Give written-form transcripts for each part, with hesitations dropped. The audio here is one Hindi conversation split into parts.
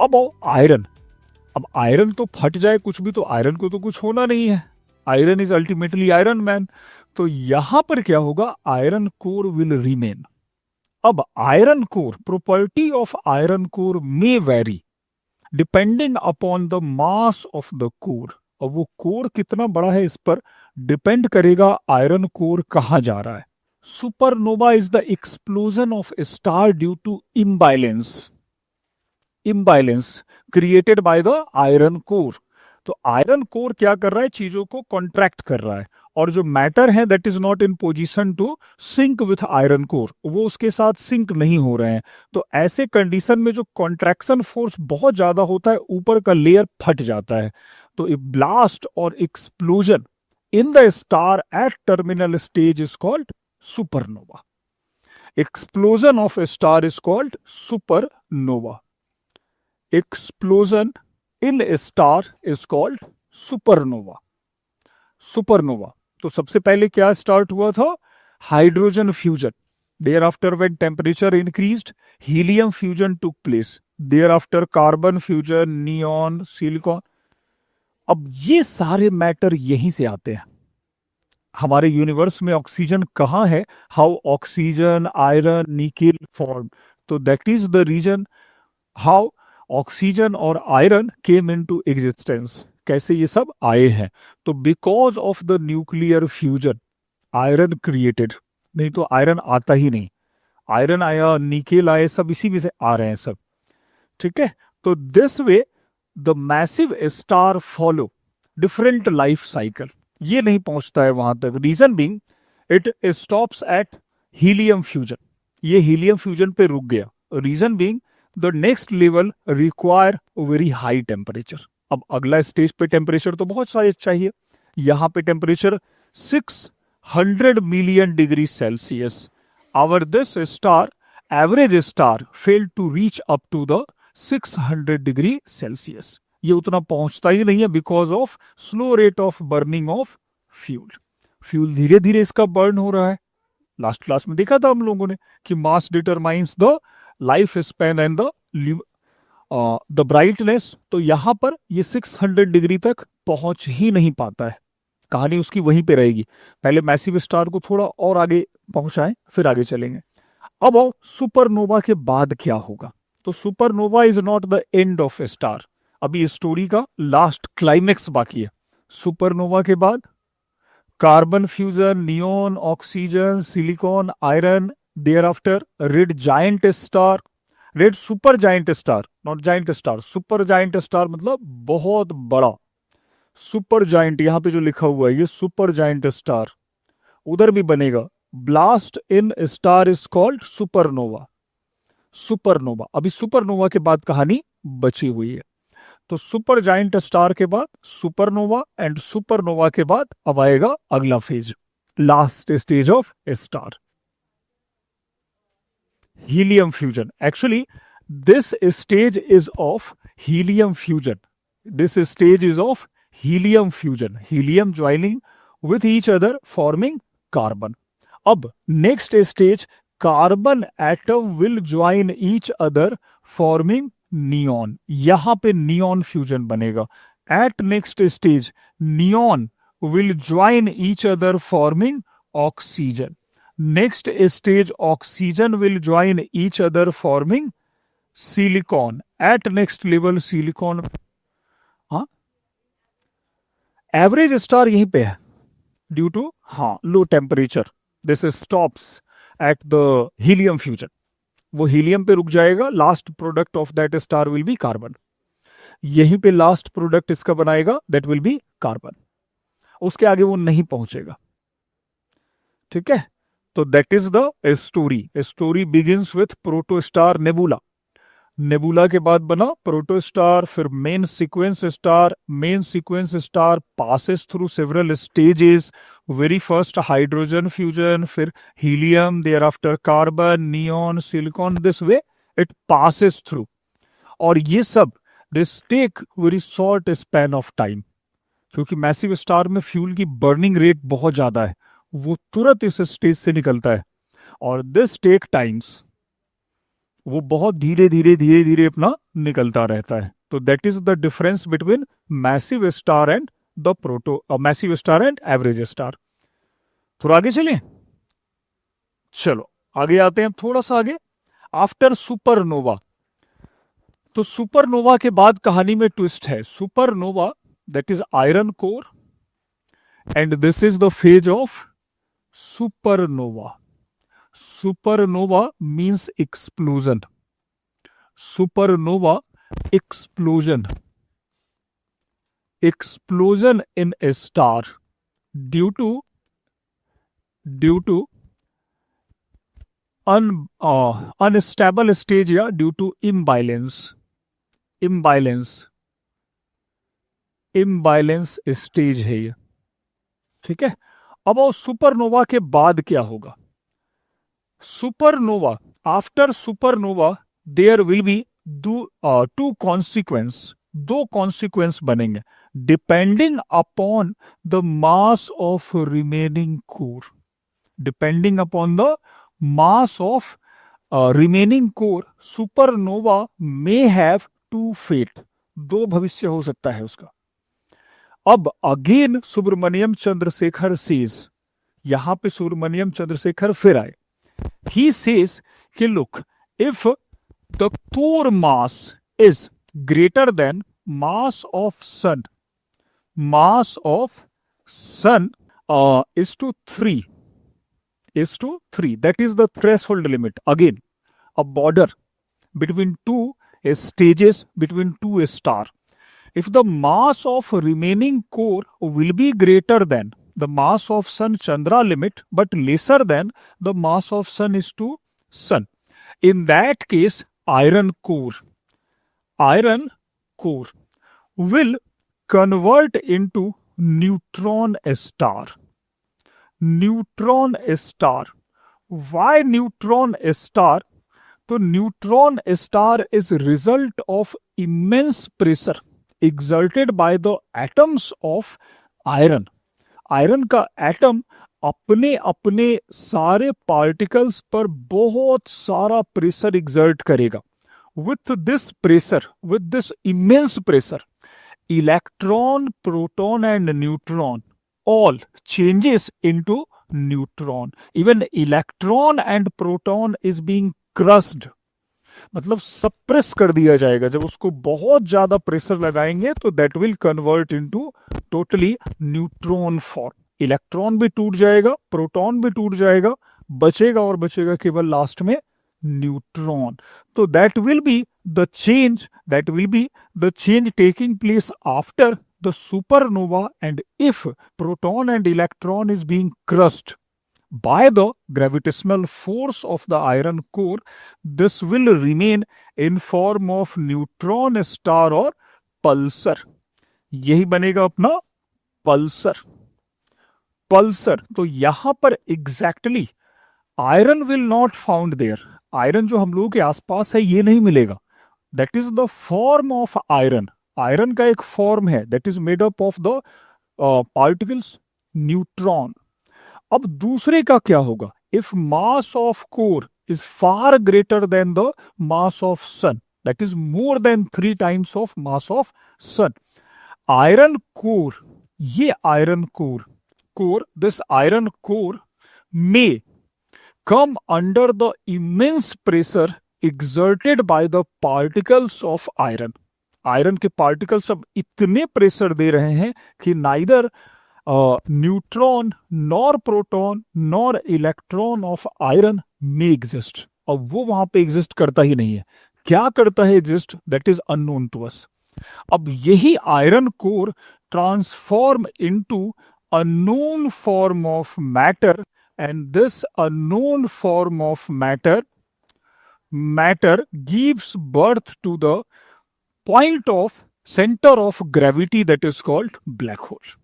अब आयरन, अब आयरन तो फट जाए कुछ भी तो आयरन को तो कुछ होना नहीं है, iron is ultimately iron man. तो यहां पर क्या होगा, आयरन कोर विल रिमेन। अब iron core, property of iron core may very depending upon the mass of the core. और वो कोर कितना बड़ा है इस पर डिपेंड करेगा आयरन कोर कहां जा रहा है। Supernova is the explosion of a star due to imbalance created by the iron core. तो आयरन कोर क्या कर रहा है, चीजों को कॉन्ट्रैक्ट कर रहा है, और जो मैटर है that is not in position to sink with iron core, वो उसके साथ सिंक नहीं हो रहे हैं। तो ऐसे कंडीशन में जो कॉन्ट्रैक्शन फोर्स बहुत ज्यादा होता है, ऊपर का लेयर फट जाता है। तो ए ब्लास्ट और explosion in the star at terminal stage is called supernova. Explosion of a star is called supernova. Explosion in a star is called supernova. Supernova तो सबसे पहले क्या स्टार्ट हुआ था, hydrogen fusion. Thereafter when temperature increased, helium fusion took place. Thereafter carbon fusion, neon, silicon. अब ये सारे मैटर यहीं से आते हैं। हमारे यूनिवर्स में ऑक्सीजन कहाँ है, how oxygen, iron, nickel form. तो that is the reason how oxygen और आयरन केम इनटू एग्जिस्टेंस, कैसे ये सब आए हैं। तो because of the nuclear fusion iron created, नहीं तो आयरन आता ही नहीं। आयरन आया, निकेल आए, सब इसी में से आ रहे हैं सब, ठीक है। तो this way the massive star follow different life cycle, ये नहीं पहुंचता है वहां तक। Reason being it stops at helium fusion, ये हीलियम फ्यूजन पे रुक गया। Reason being the next level require very high temperature. अब अगला स्टेज पे टेम्परेचर तो बहुत सारे चाहिए, यहां पे temperature 600 million degree Celsius. Our this star, average star, fail to reach up to the 600 degree Celsius. ये उतना पहुंचता ही नहीं है because of slow rate of burning of fuel. Fuel धीरे धीरे इसका बर्न हो रहा है। लास्ट क्लास में देखा था हम लोगों ने कि mass determines the life span and the brightness. तो यहां पर ये 600 डिग्री तक पहुंच ही नहीं पाता है, कहानी उसकी वहीं पे रहेगी। पहले मैसिव स्टार को थोड़ा और आगे पहुंचाएं, फिर आगे चलेंगे। अब सुपरनोवा के बाद क्या होगा, तो supernova is not the end of a star, अभी इस स्टोरी का लास्ट क्लाइमेक्स बाकी है। सुपरनोवा के बाद carbon fusion, neon, oxygen, silicon, iron. Thereafter red giant star, red super giant star, not giant star, super giant star मतलब बहुत बड़ा। सुपर जायंट यहां पे जो लिखा हुआ है ये सुपर जायंट स्टार, उधर भी बनेगा। Blast in star is called supernova. Supernova, अभी सुपरनोवा के बाद कहानी बची हुई है। तो सुपर जायंट स्टार के बाद सुपरनोवा, एंड सुपरनोवा के बाद अब आएगा अगला phase, last stage of a star, helium fusion. Actually, this stage is of helium fusion. This stage is of helium fusion. Helium joining with each other forming carbon. अब next stage, carbon atom will join each other forming neon. यहां पे neon fusion बनेगा. At next stage, neon will join each other forming oxygen. Next stage, oxygen will join each other forming silicon. At next level, silicon, हाँ, एवरेज स्टार यहीं पे है due to low temperature. This stops at the helium fusion, वो हीलियम पे रुक जाएगा। Last product of that star will be carbon, यहीं पे लास्ट प्रोडक्ट इसका बनाएगा, दैट विल बी कार्बन। उसके आगे वो नहीं पहुंचेगा, ठीक है। तो that is the story. Story begins with protostar nebula. Nebula के बाद बना प्रोटोस्टार, फिर main sequence star. Main sequence star passes through several stages. Very first hydrogen fusion, फिर helium, thereafter carbon, neon, silicon. This way it passes through, और ये सब this take very short span of time, क्योंकि मैसिव स्टार में फ्यूल की बर्निंग रेट बहुत ज्यादा है, वो तुरंत इस स्टेज से निकलता है। और दिस टेक टाइम्स, वो बहुत धीरे धीरे धीरे धीरे अपना निकलता रहता है। तो that is the difference between massive star and the massive star and average star. थोड़ा आगे चलें, चलो आगे आते हैं, थोड़ा सा आगे। आफ्टर सुपरनोवा, तो सुपरनोवा के बाद कहानी में ट्विस्ट है। Supernova that is iron core and this is the phase of supernova. Supernova means explosion. Supernova explosion, explosion in a star due to unstable stage या due to imbalance stage है ये, ठीक है। अब वो सुपरनोवा के बाद क्या होगा? Supernova, after supernova there will be two consequence, दो कॉन्सिक्वेंस बनेंगे depending upon the mass of remaining core. Depending upon the mass of remaining core, supernova may have two fate, दो भविष्य हो सकता है उसका। अब अगेन सुब्रमण्यम चंद्रशेखर सेज, यहां पे सुब्रमण्यम चंद्रशेखर फिर आए। ही सेज कि look, if the core mass is greater than mass of sun, mass of sun is to 3, that is the threshold limit, again a border between two stages, between two star. If the mass of remaining core will be greater than the mass of sun Chandra limit but lesser than the mass of sun is to sun, in that case iron core will convert into neutron star. Neutron star. Why neutron star? तो neutron star is result of immense pressure exerted by the atoms of iron. Iron का एटम अपने अपने सारे पार्टिकल्स पर बहुत सारा प्रेशर एग्जर्ट करेगा। With this pressure, with this immense pressure, electron, proton and neutron all changes into neutron. Even electron and proton is being crushed, मतलब सप्रेस कर दिया जाएगा। जब उसको बहुत ज्यादा प्रेशर लगाएंगे तो that will convert into totally neutron form. Electron भी टूट जाएगा, प्रोटॉन भी टूट जाएगा, बचेगा और बचेगा केवल लास्ट में न्यूट्रॉन। तो that will be the change taking place after the supernova, and if proton and electron is being crushed by the gravitational force of the iron core, this will remain in form of neutron star or pulsar. यही बनेगा अपना पल्सर। पल्सर, तो यहां पर exactly iron will not found there. Iron जो हम लोगों के आसपास है ये नहीं मिलेगा। That is the form of iron. Iron का एक फॉर्म है that is made up of the particles neutron. अब दूसरे का क्या होगा? If mass of core is far greater than the mass of sun, that is more than 3 times of mass of sun, iron core, ये iron core this iron core may come under the immense pressure exerted by the particles of iron. Iron के पार्टिकल्स अब इतने प्रेशर दे रहे हैं कि neither neutron nor proton nor electron of iron may exist. अब वो वहां पे एग्जिस्ट करता ही नहीं है। क्या करता है exist, that is unknown to us. अब यही iron core transform into unknown form of matter, and this unknown form of matter gives birth to the point of centre of gravity that is called black hole.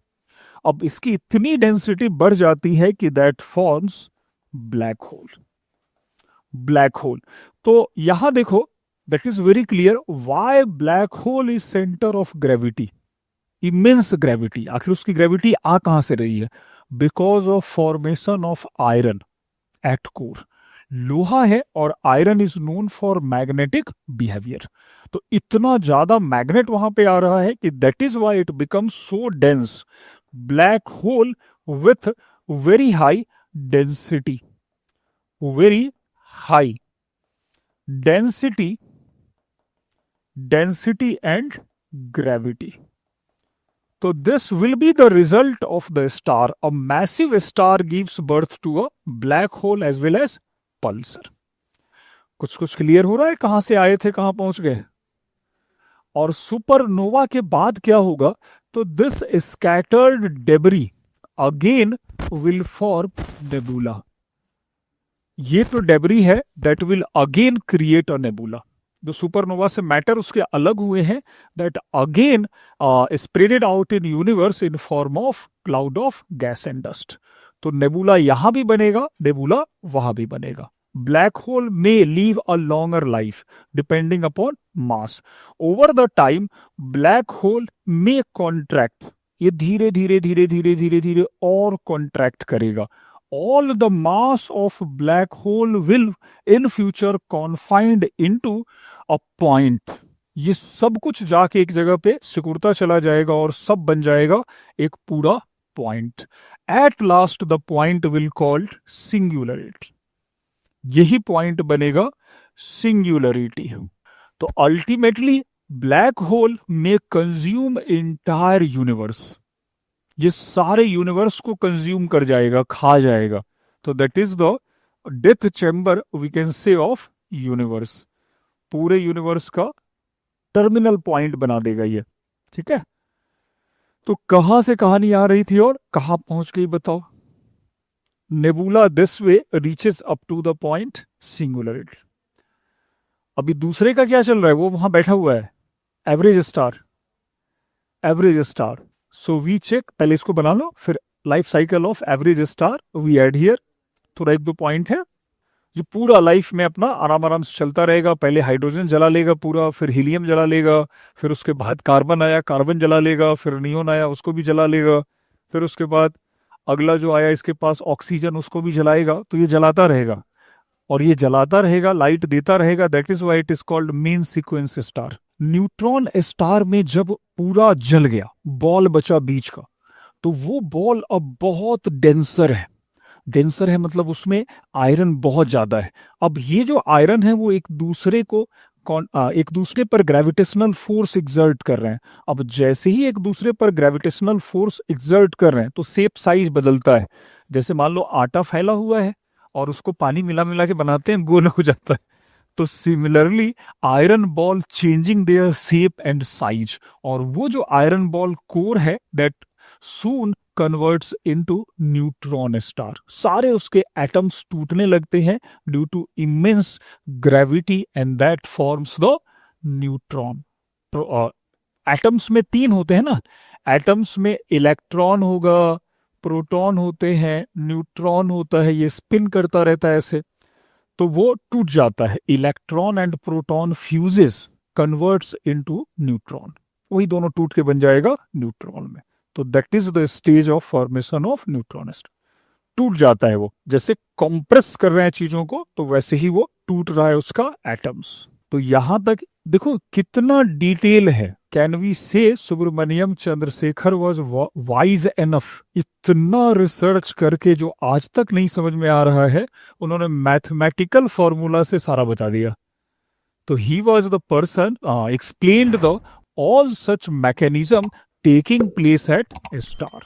अब इसकी इतनी डेंसिटी बढ़ जाती है कि दैट फॉर्म्स ब्लैक होल। तो यहां देखो, that is very clear why black hole is centre of gravity, immense gravity. आखिर उसकी ग्रेविटी आ कहां से रही है? Because of formation of iron at core. लोहा है और iron is known for magnetic behaviour. तो इतना ज्यादा मैग्नेट वहां पे आ रहा है कि that is why it becomes so dense black hole with very high density, very high density, density and gravity. So this will be the result of the star. A massive star gives birth to a black hole as well as pulsar. कुछ कुछ क्लियर हो रहा है कहां से आए थे कहां पहुंच गए। और सुपरनोवा के बाद क्या होगा, तो this scattered debris again will form nebula. ये तो डेबरी है that will again create a nebula. जो सुपरनोवा से मैटर उसके अलग हुए हैं that again spreaded out in universe in form of cloud of gas and dust. तो नेबुला यहां भी बनेगा, नेबुला वहां भी बनेगा। Black hole may leave a longer life depending upon mass. Over the time black hole may contract, ये धीरे धीरे धीरे धीरे धीरे धीरे और कॉन्ट्रैक्ट करेगा। All the mass of black hole will in future confined into a point। ये सब कुछ जाके एक जगह पे सिकुड़ता चला जाएगा और सब बन जाएगा एक पूरा point. At last the point will called singularity. यही पॉइंट बनेगा सिंगुलरिटी। तो अल्टीमेटली ब्लैक होल में कंज्यूम इंटायर यूनिवर्स, ये सारे यूनिवर्स को कंज्यूम कर जाएगा, खा जाएगा। तो that is the death chamber we can say of universe. पूरे यूनिवर्स का टर्मिनल पॉइंट बना देगा ये, ठीक है। तो कहां से कहानी आ रही थी और कहां पहुंच गई बताओ। Nebula this way reaches up to the point singularity. अभी दूसरे का क्या चल रहा है, वो वहां बैठा हुआ है average star, average star. So we check, पहले इसको बना लो, फिर life cycle of average star we add here. थोड़ा एक दो पॉइंट है, ये पूरा लाइफ में अपना आराम आराम से चलता रहेगा। पहले हाइड्रोजन जला लेगा पूरा, फिर हीलियम जला लेगा, फिर उसके बाद कार्बन आया, कार्बन जला लेगा, फिर नियोन आया, उसको भी जला लेगा, फिर उसके बाद अगला जो आया इसके पास ऑक्सीजन, उसको भी जलाएगा। तो ये जलाता रहेगा और ये जलाता रहेगा, लाइट देता रहेगा। That is why it is called main sequence star. Neutron star में जब पूरा जल गया, बॉल बचा बीच का, तो वो बॉल अब बहुत डेंसर है। डेंसर है मतलब उसमें आयरन बहुत ज्यादा है। अब ये जो आयरन है वो एक दूसरे पर ग्रेविटेशनल फोर्स एग्जर्ट कर रहे हैं। अब जैसे ही एक दूसरे पर ग्रेविटेशनल फोर्स एग्जर्ट कर रहे हैं तो शेप साइज बदलता है। जैसे मान लो आटा फैला हुआ है और उसको पानी मिला मिला के बनाते हैं, गोल हो जाता है। तो similarly iron ball changing their shape and size, और वो जो आयरन बॉल कोर है that soon converts into neutron star. सारे उसके एटम्स टूटने लगते हैं due to immense gravity and that forms the neutron. Atoms में तीन होते हैं ना, एटम्स में इलेक्ट्रॉन होगा, प्रोटॉन होते हैं, न्यूट्रॉन होता है, ये स्पिन करता रहता है ऐसे, तो वो टूट जाता है। Electron and proton fuses converts into neutron, वही दोनों टूट के बन जाएगा न्यूट्रॉन में। तो that is the stage of formation of neutron star. टूट जाता है वो, जैसे कंप्रेस कर रहे हैं चीजों को, तो वैसे ही वो टूट रहा है उसका एटम्स। तो यहां तक देखो कितना डिटेल है। Can we say Subrahmanyan Chandrasekhar was wise enough, इतना रिसर्च करके जो आज तक नहीं समझ में आ रहा है, उन्होंने मैथमेटिकल फॉर्मूला से सारा बता दिया। तो he was the person explained the all such mechanism taking place at a star.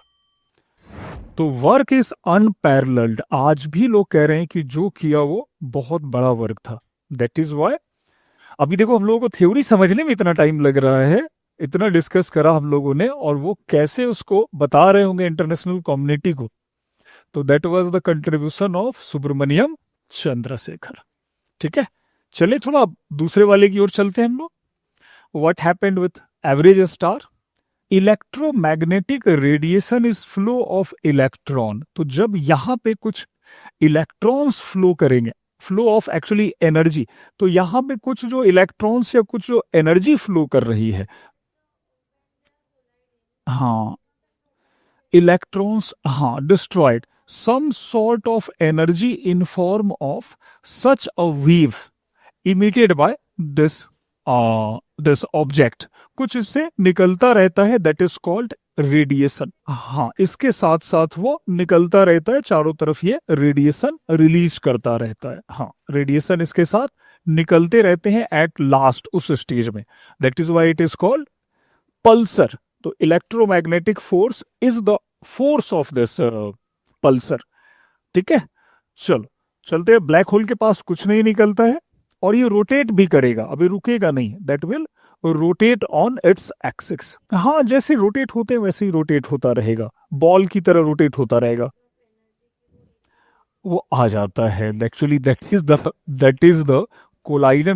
तो वर्क इज अनपैरेलल्ड। आज भी लोग कह रहे हैं कि जो किया वो बहुत बड़ा वर्क था। दैट इज वाई अभी देखो हम लोगों को थ्योरी समझने में इतना टाइम लग रहा है, इतना डिस्कस करा हम लोगों ने, और वो कैसे उसको बता रहे होंगे इंटरनेशनल कम्युनिटी को। तो that was the contribution of Subrahmanyan Chandrasekhar. ठीक है, चलिए थोड़ा दूसरे वाले की ओर चलते हैं हम लोग। What happened with average star? Electromagnetic radiation is flow of electron. तो जब यहां पे कुछ इलेक्ट्रॉन्स फ्लो करेंगे, फ्लो ऑफ एक्चुअली एनर्जी, तो यहां पे कुछ जो इलेक्ट्रॉन्स या कुछ जो एनर्जी फ्लो कर रही है, हाँ इलेक्ट्रॉन्स, हाँ destroyed. some sort of energy in form of such a wave emitted by this object. कुछ इससे निकलता रहता है, that is called रेडिएशन. हाँ, इसके साथ साथ वो निकलता रहता है, चारों तरफ ये रेडिएशन रिलीज करता रहता है. हाँ, रेडिएशन इसके साथ निकलते रहते हैं एट लास्ट उस स्टेज में. That is why it is called pulsar. तो electromagnetic force is the force of this pulsar. ठीक है, चलो चलते हैं. ब्लैक होल के पास कुछ नहीं निकलता है और ये रोटेट भी करेगा, अभी रुकेगा नहीं. That will rotate on its axis. हाँ, जैसे रोटेट होते हैं वैसे ही रोटेट होता रहेगा, बॉल की तरह रोटेट होता रहेगा. वो आ जाता है. Actually that is the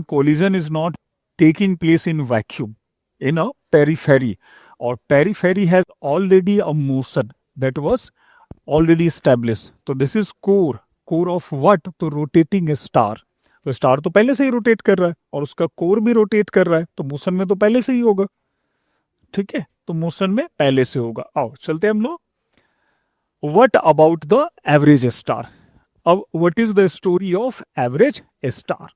collision is not taking place in vacuum, in a periphery, or periphery has already a motion that was already established. तो this is core of what? तो rotating star. तो स्टार तो पहले से ही रोटेट कर रहा है और उसका कोर भी रोटेट कर रहा है, तो मोशन में तो पहले से ही होगा. ठीक है, तो मोशन में पहले से होगा. आओ चलते हम लोग. What about the average star? अब what is the story of average star?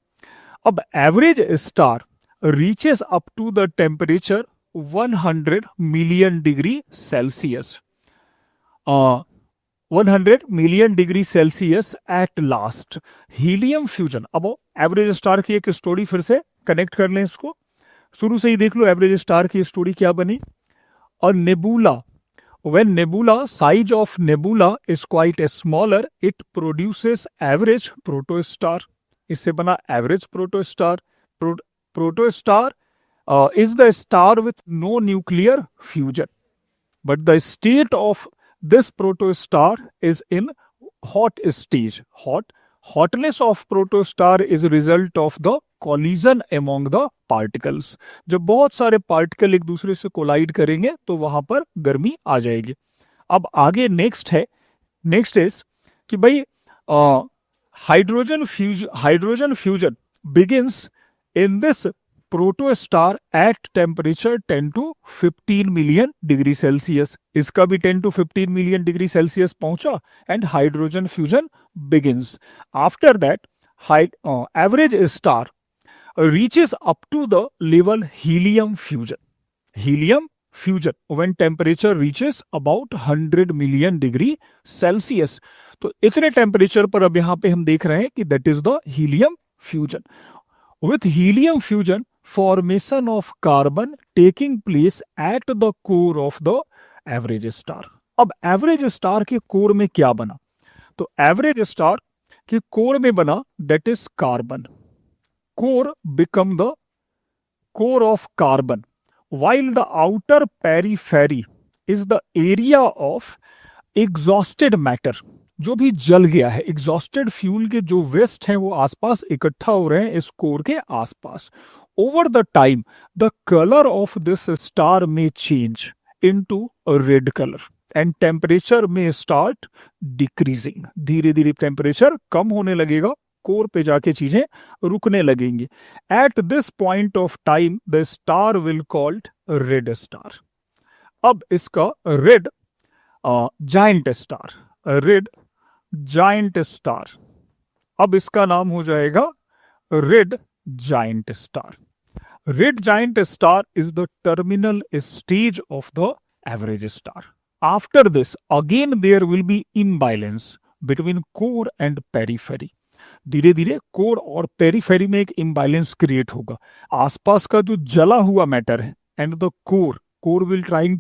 अब average star reaches up to the temperature 100 million degree Celsius. 100 million degree Celsius at last. Helium fusion. अब एवरेज स्टार की एक स्टोरी फिर से कनेक्ट कर लें इसको, शुरू से ही देख लो एवरेज स्टार की स्टोरी क्या बनी. और nebula, when nebula size of nebula is quite smaller, it produces average protostar. इससे बना average protostar. Protostar is the star with no nuclear fusion, but the state of this protostar is in hot stage. Hotness of protostar is a result of the collision among the particles. जब बहुत सारे पार्टिकल एक दूसरे से कोलाइड करेंगे तो वहां पर गर्मी आ जाएगी. अब आगे नेक्स्ट इज कि भाई hydrogen fusion begins in this protostar at temperature 10 to 15 million degree Celsius. इसका भी 10 to 15 मिलियन डिग्री सेल्सियस पहुंचा and hydrogen fusion begins. After that, average star reaches up to the level helium fusion when temperature reaches about 100 million degree Celsius. तो इतने टेम्परेचर पर अब यहां पे हम देख रहे हैं कि that is the helium fusion. With helium fusion, formation of carbon taking place at the core of the average star. अब एवरेज स्टार के कोर में क्या बना? तो एवरेज स्टार के कोर में बना that is carbon. Core become the core of carbon, while the outer periphery is the area of exhausted matter. जो भी जल गया है, एग्जॉस्टेड फ्यूल के जो वेस्ट हैं वो आसपास इकट्ठा हो रहे हैं इस कोर के आसपास. Over the time the colour of this star में change into a red colour and temperature में स्टार्ट डिक्रीजिंग. धीरे धीरे टेम्परेचर कम होने लगेगा, कोर पे जाके चीजें रुकने लगेंगी. At this point of time the star will called red star. अब इसका red giant star, red giant star, अब इसका नाम हो जाएगा red giant star. Red giant star is the terminal stage of the average star. After this again there will be imbalance between core and periphery. धीरे धीरे कोर और पेरिफेरी में एक इम्बैलेंस क्रिएट होगा. आसपास का जो जला हुआ मैटर है and the core will trying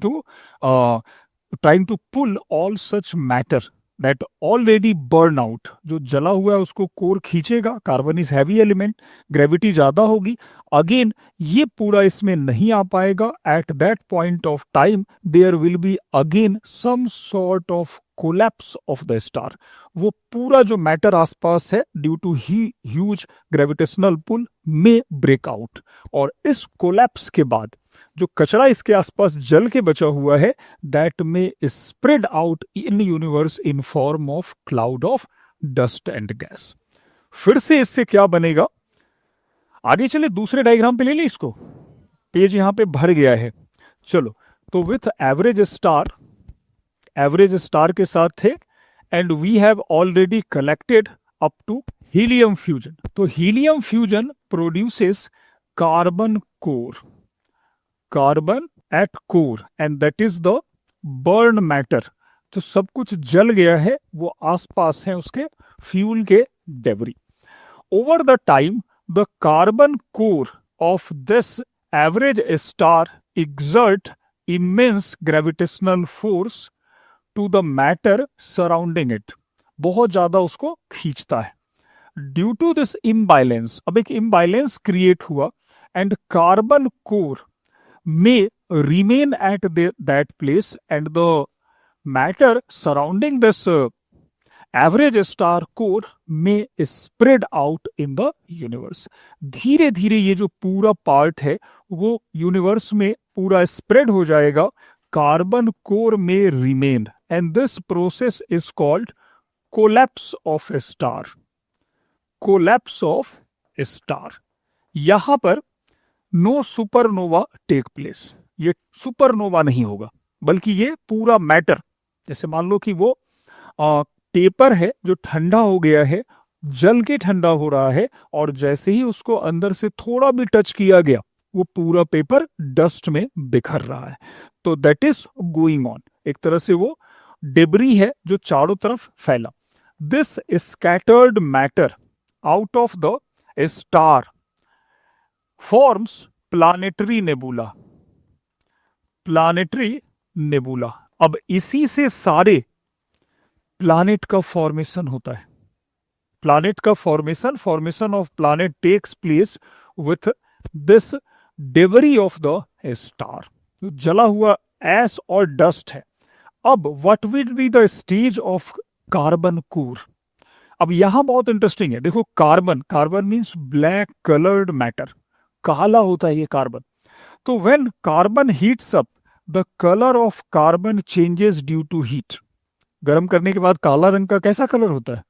to pull all such matter that already burn out. जो जला हुआ है उसको कोर खींचेगा. Carbon is heavy element, gravity ज्यादा होगी. अगेन ये पूरा इसमें नहीं आ पाएगा. At that point of time there will be again some sort of collapse of the star. वो पूरा जो मैटर आसपास है due to huge gravitational pull में ब्रेक आउट. और इस कोलैप्स के बाद जो कचरा इसके आसपास जल के बचा हुआ है दैट में spread out in universe in form of cloud of dust and gas. फिर से इससे क्या बनेगा? आगे चले, दूसरे डायग्राम पे ले लें इसको. पेज यहां पे भर गया है. चलो, तो विथ एवरेज स्टार के साथ थे and we have already collected up to helium fusion. तो helium fusion produces carbon core, carbon at core, and that is the burn matter. तो सब कुछ जल गया है, वो आसपास है उसके फ्यूल के debris. Over the time, the carbon core of this average star exert immense gravitational force to the matter surrounding it. बहुत ज्यादा उसको खींचता है. Due to this imbalance, अब एक imbalance create हुआ, and carbon core may remain at that place, and the matter surrounding this average star core may spread out in the universe. धीरे धीरे ये जो पूरा पार्ट है वो यूनिवर्स में पूरा स्प्रेड हो जाएगा. कार्बन कोर में remain, and this process is called collapse of a star. Collapse of a star. यहां पर नो सुपरनोवा टेक प्लेस. ये सुपरनोवा नहीं होगा, बल्कि ये पूरा मैटर, जैसे मान लो कि वो पेपर है जो ठंडा हो गया है, जल के ठंडा हो रहा है, और जैसे ही उसको अंदर से थोड़ा भी टच किया गया वो पूरा पेपर डस्ट में बिखर रहा है. तो दैट इज गोइंग ऑन. एक तरह से वो डेब्री है जो चारों तरफ फैला. This scattered matter out of the star forms planetary nebula. Planetary nebula. अब इसी से सारे प्लानेट का फॉर्मेशन होता है. प्लानेट का formation of planet takes place with this debris of the star. जला हुआ एस और डस्ट है. अब what will be the stage of carbon core. अब यहां बहुत इंटरेस्टिंग है. देखो, carbon means black coloured matter. काला होता है ये कार्बन. तो when carbon heats up, the colour of carbon changes due to heat. गर्म करने के बाद काला रंग का कैसा कलर होता है?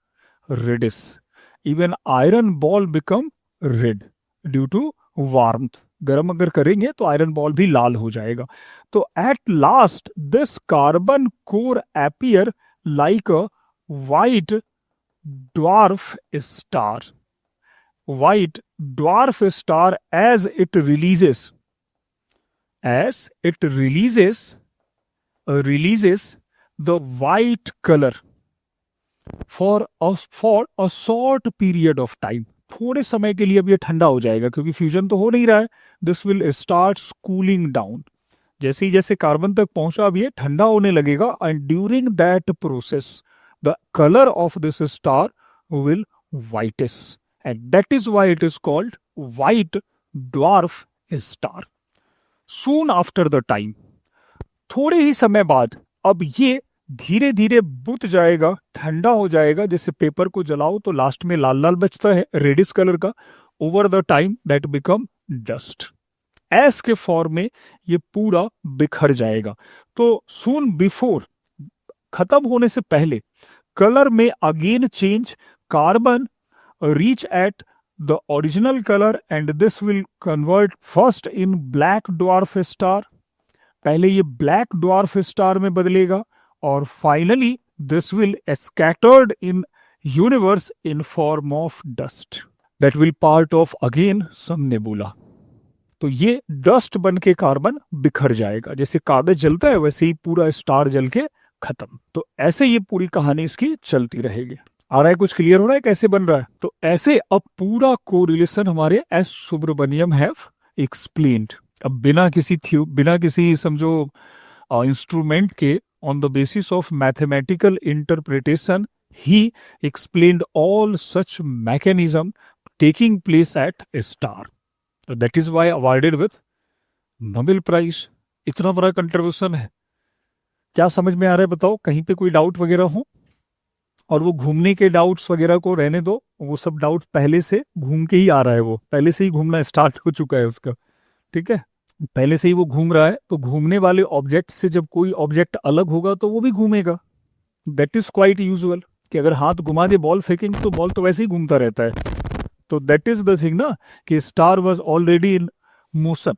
Reddish. Even iron ball become red due to warmth. गर्म अगर करेंगे तो आयरन बॉल भी लाल हो जाएगा. तो at last this carbon core appear like a white dwarf star. White dwarf star as it releases the white color for a short period of time. थोड़े समय के लिए अब ये ठंडा हो जाएगा, क्योंकि फ्यूजन तो हो नहीं रहा है. This will start cooling down. जैसे ही जैसे कार्बन तक पहुंचा, अब ये ठंडा होने लगेगा, and during that process the colour of this star will whitish, and that is why it is called white dwarf star. Soon after the time, थोड़े ही समय बाद अब ये धीरे धीरे बुझ जाएगा, ठंडा हो जाएगा. जैसे पेपर को जलाओ तो लास्ट में लाल लाल बचता है रेडिश कलर का. Over the time that become dust. S के फॉर्म में ये पूरा बिखर जाएगा. तो सून बिफोर, खत्म होने से पहले, कलर में again change. Carbon reach at the original color, and this will convert first in black dwarf star. पहले ये black dwarf star में बदलेगा, और finally this will scattered in universe in form of dust that will part of again some nebula. तो ये डस्ट बन के कार्बन बिखर जाएगा. जैसे कागज जलता है वैसे ही पूरा स्टार जल के खत्म. तो ऐसे ये पूरी कहानी इसकी चलती रहेगी. आ रहा है, कुछ क्लियर हो रहा है कैसे बन रहा है? तो ऐसे अब पूरा कोरिलेशन हमारे एस सुब्रमण्यम हैव एक्सप्लेन्ड. अब बिना किसी समझो इंस्ट्रूमेंट के, on the basis of mathematical interpretation, he explained all such mechanism taking place at a star. That is why awarded with Nobel prize. इतना बड़ा कंट्रीब्यूशन है. क्या समझ में आ रहा है बताओ? कहीं पे कोई डाउट वगैरह हो? और वो घूमने के डाउट्स वगैरह को रहने दो, वो सब डाउट पहले से घूम के ही आ रहा है. वो पहले से ही घूमना स्टार्ट हो चुका है उसका. ठीक है, पहले से ही वो घूम रहा है. तो घूमने वाले ऑब्जेक्ट से जब कोई ऑब्जेक्ट अलग होगा तो वो भी घूमेगा. दैट इज क्वाइट यूजुअल कि अगर हाथ घुमा दे बॉल फेंकेंगे तो बॉल तो वैसे ही घूमता रहता है. तो दैट इज द थिंग ना, कि star was already in motion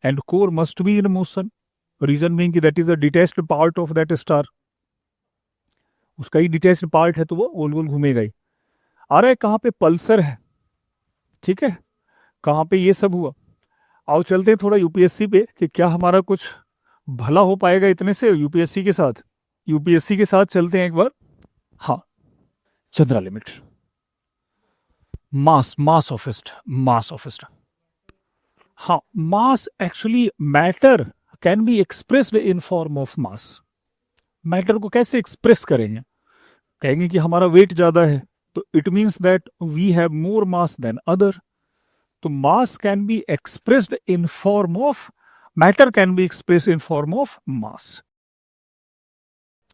and core must be in motion. Reason being कि that is the detached part of that star. उसका ही डिटेच्ड पार्ट है तो वो गोल गोल घूमेगा ही। आ रहा है कहाँ पे पल्सर है, ठीक है, कहाँ पे ये सब हुआ। आओ चलते हैं थोड़ा यूपीएससी पे कि क्या हमारा कुछ भला हो पाएगा इतने से यूपीएससी के साथ। यूपीएससी के साथ चलते हैं एक बार। हाँ, चंद्रा लिमिट, मास ऑफ हाँ, mass actually matter can be expressed in form of mass. Matter को कैसे एक्सप्रेस करेंगे, कहेंगे कि हमारा वेट ज्यादा है तो it means that we have more mass than other. तो mass can be expressed in form of matter, can be expressed in form of mass.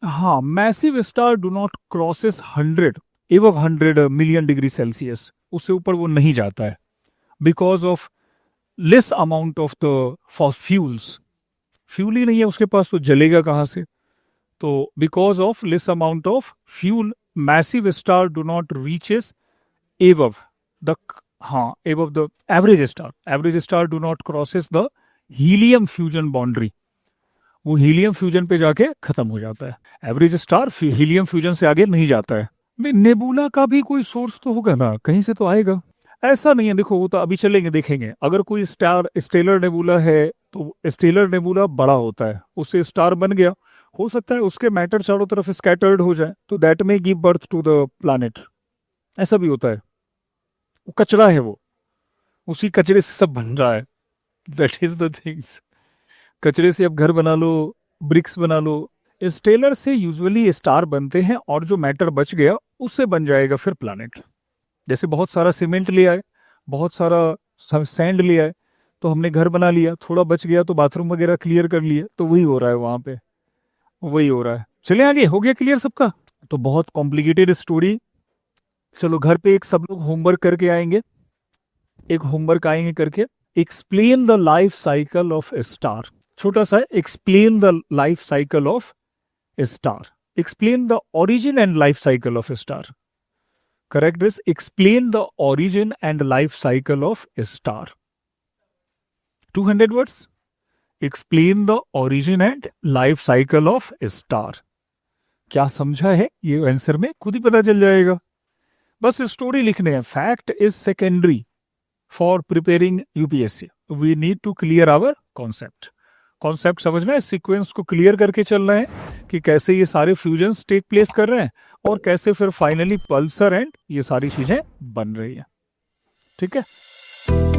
हाँ, massive star do not crosses 100 एवं 100 मिलियन डिग्री सेल्सियस, उससे ऊपर वो नहीं जाता है because of less amount of the fuels. Fuel ही नहीं है उसके पास तो जलेगा कहाँ से। तो because of less amount of fuel massive star do not reaches above the above the average star do not crosses the helium fusion boundary. वो हीलियम फ्यूजन पे जाके खत्म हो जाता है। एवरेज स्टार हीलियम फ्यूजन से आगे नहीं जाता है। नेबुला का भी कोई सोर्स तो होगा ना, कहीं से तो आएगा। ऐसा नहीं है, देखो वो तो अभी चलेंगे देखेंगे। अगर कोई स्टार स्टेलर नेबुला है तो स्टेलर नेबुला बड़ा होता है, उससे स्टार बन गया, हो सकता है उसके मैटर चारों तरफ स्कैटर्ड हो जाए तो that may give birth to the planet. ऐसा भी होता है, वो कचरा है, वो उसी कचरे से सब बन रहा है। That is the things. कचरे से अब घर बना लो, ब्रिक्स बना लो। स्टेलर से यूजुअली स्टार बनते हैं और जो मैटर बच गया उससे बन जाएगा फिर प्लैनेट। जैसे बहुत सारा सीमेंट ले आए, बहुत सारा सैंड ले आए, तो हमने घर बना लिया, थोड़ा बच गया तो बाथरूम वगैरह क्लियर कर लिए, तो वही हो रहा है वहां पे, वही हो रहा है। चलिए आगे, हो गया क्लियर सबका। तो बहुत कॉम्प्लिकेटेड स्टोरी। चलो घर पे एक सब लोग होमवर्क करके आएंगे, एक होमवर्क आएंगे करके। Explain the life cycle of a star. छोटा सा, explain the life cycle of a star. Explain the origin and life cycle of a star. Correct this. Explain the origin and life cycle of a star. 200 words. Explain the origin and life cycle of a star. क्या समझा है ये आंसर में खुद ही पता चल जाएगा। बस स्टोरी लिखने हैं। Fact is secondary for preparing UPSC. We need to clear our concept. Concept समझना है, सीक्वेंस को क्लियर करके चलना है कि कैसे ये सारे फ्यूजन्स टेक प्लेस कर रहे हैं और कैसे फिर फाइनली पल्सर एंड ये सारी चीजें बन रही है। ठीक है।